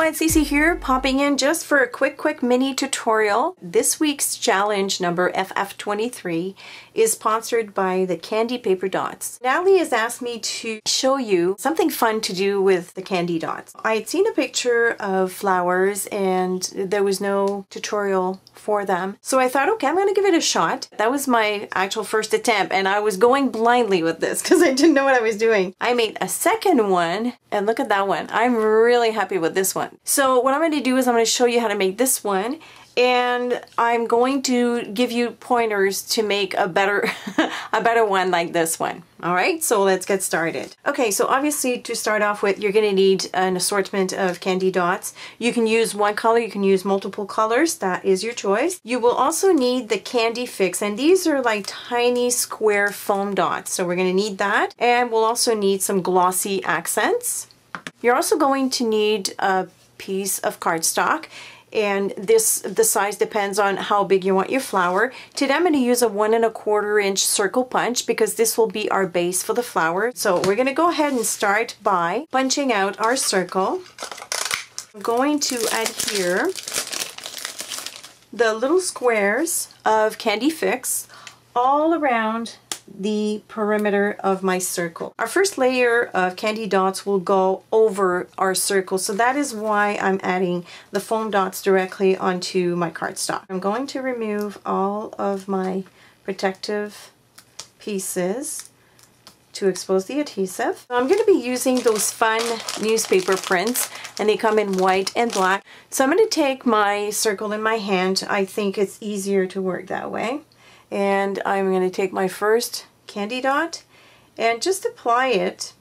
everyone, Cece here, popping in just for a quick mini tutorial. This week's challenge number FF23 is sponsored by the CANDI Paper Dots. Natalie has asked me to show you something fun to do with the CANDI dots. I had seen a picture of flowers and there was no tutorial for them. So I thought, okay, I'm going to give it a shot. That was my actual first attempt and I was going blindly with this because I didn't know what I was doing. I made a second one and look at that one. I'm really happy with this one. So what I'm going to do is I'm going to show you how to make this one, and I'm going to give you pointers to make a better a better one like this one. All right, so let's get started. Okay, so obviously to start off with, you're going to need an assortment of CANDI dots. You can use one color, you can use multiple colors, that is your choice. You will also need the CANDI Fix, and these are like tiny square foam dots. So we're going to need that, and we'll also need some glossy accents. You're also going to need a piece of cardstock, and the size depends on how big you want your flower. Today I'm going to use a 1 1/4 inch circle punch because this will be our base for the flower. So we're going to go ahead and start by punching out our circle. I'm going to adhere the little squares of CANDI Fix all around the perimeter of my circle. Our first layer of CANDI dots will go over our circle, so that is why I'm adding the foam dots directly onto my cardstock. I'm going to remove all of my protective pieces to expose the adhesive. I'm going to be using those fun newspaper prints, and they come in white and black. So I'm going to take my circle in my hand. I think it's easier to work that way. And I'm going to take my first CANDI dot and just apply it,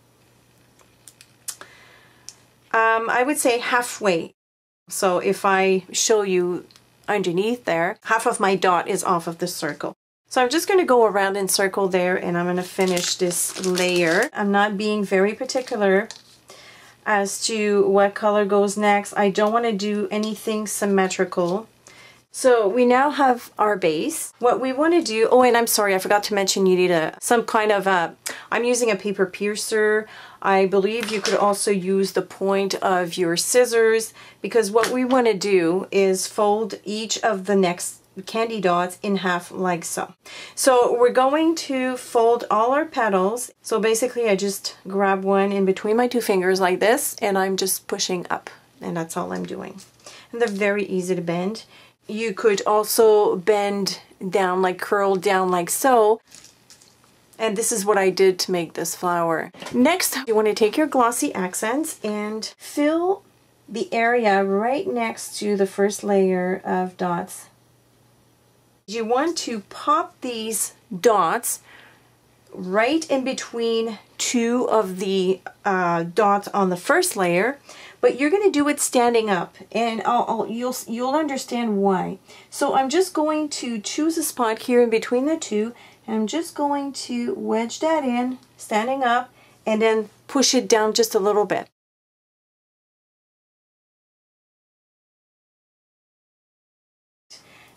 I would say halfway. So if I show you underneath there, half of my dot is off of the circle. So I'm just going to go around and circle there, and I'm going to finish this layer. I'm not being very particular as to what color goes next. I don't want to do anything symmetrical. So we now have our base. What we want to do, oh, and I'm sorry, I forgot to mention you need some kind of I'm using a paper piercer. I believe you could also use the point of your scissors, because what we want to do is fold each of the next CANDI dots in half like so. So we're going to fold all our petals. So basically I just grab one in between my two fingers like this, and I'm just pushing up, and that's all I'm doing. And they're very easy to bend. You could also bend down, like curl down like so. And this is what I did to make this flower. Next, you want to take your glossy accents and fill the area right next to the first layer of dots. You want to pop these dots right in between two of the dots on the first layer, but you're going to do it standing up, and you'll understand why. So I'm just going to choose a spot here in between the two, and I'm just going to wedge that in, standing up, and then push it down just a little bit.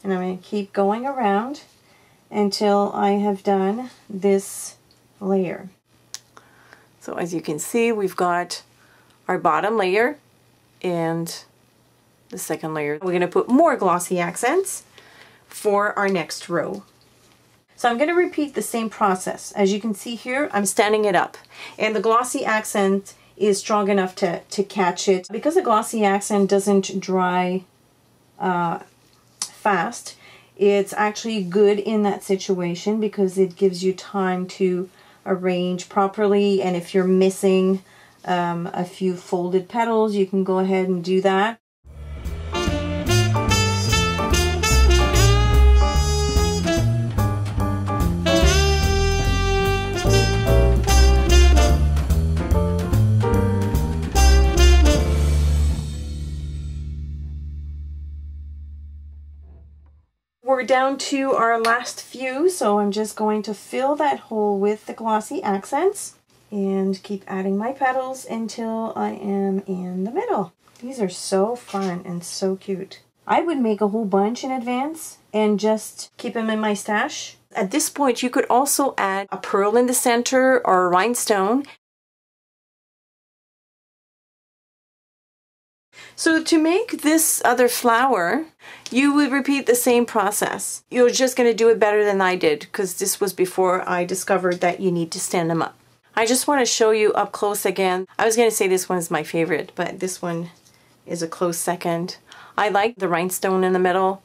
And I'm going to keep going around until I have done this layer. So as you can see, we've got our bottom layer and the second layer. We're going to put more glossy accents for our next row. So I'm going to repeat the same process. As you can see here, I'm standing it up, and the glossy accent is strong enough to catch it. Because the glossy accent doesn't dry fast, it's actually good in that situation because it gives you time to arrange properly, and if you're missing a few folded petals, you can go ahead and do that. We're down to our last few, so I'm just going to fill that hole with the glossy accents and keep adding my petals until I am in the middle. These are so fun and so cute. I would make a whole bunch in advance and just keep them in my stash. At this point, you could also add a pearl in the center or a rhinestone. So to make this other flower, you would repeat the same process. You're just going to do it better than I did because this was before I discovered that you need to stand them up. I just want to show you up close again. I was going to say this one is my favorite, but this one is a close second. I like the rhinestone in the middle.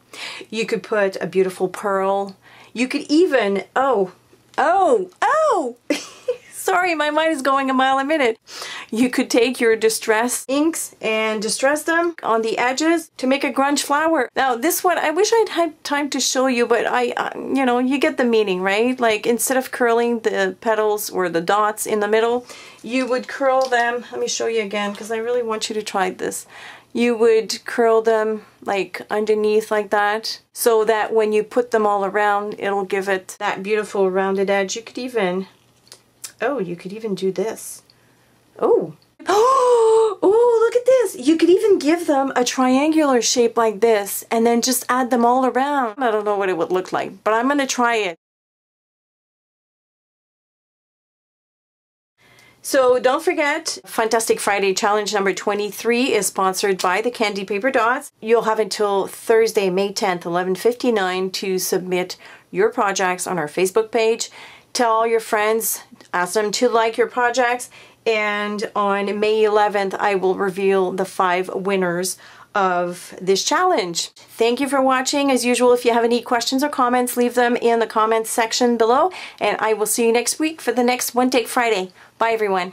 You could put a beautiful pearl. You could even, sorry, my mind is going a mile a minute. You could take your distress inks and distress them on the edges to make a grunge flower. Now this one, I wish I'd had time to show you, but you know, you get the meaning, right? Like instead of curling the petals or the dots in the middle, you would curl them. Let me show you again because I really want you to try this. You would curl them like underneath like that so that when you put them all around, it'll give it that beautiful rounded edge. You could even, you could even do this. Oh, look at this. You could even give them a triangular shape like this and then just add them all around. I don't know what it would look like, but I'm going to try it. So don't forget, Fantastic Friday Challenge number 23 is sponsored by the CANDI Paper Dots. You'll have until Thursday, May 10th, 11:59 to submit your projects on our Facebook page. Tell all your friends, ask them to like your projects, and on May 11th, I will reveal the 5 winners of this challenge. Thank you for watching. As usual, if you have any questions or comments, leave them in the comments section below, and I will see you next week for the next One Take Friday. Bye, everyone.